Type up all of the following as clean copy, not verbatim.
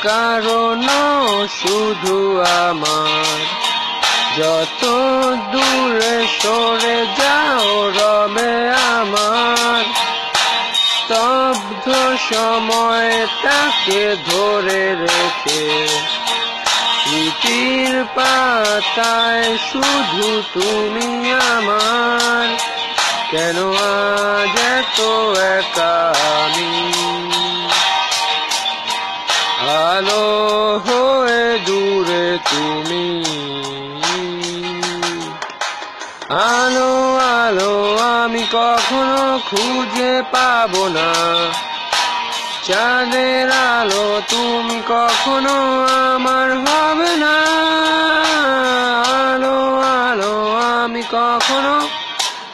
কারণ শুধু আমার। যত দূরে সরে যাও রবে আমার, স্তব্ধ সময়টাকে ধরে রেখে স্মৃতির পাতায় শুধু তুমি আমার। কেন আজ এত একা আমি, আলো হয়ে দূরে তুমি। আলো আলো আমি কখনো খুঁজে পাবো না, চাঁদের আলো তুমি কখনো আমার হবে না। আলো আলো আমি কখনো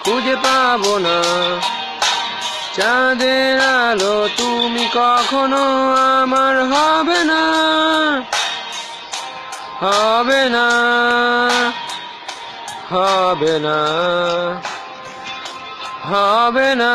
খুঁজে পাবো না, চাঁদের আলো তুমি কখনো আমার হবে না, হবে না, হবে না, হবে না।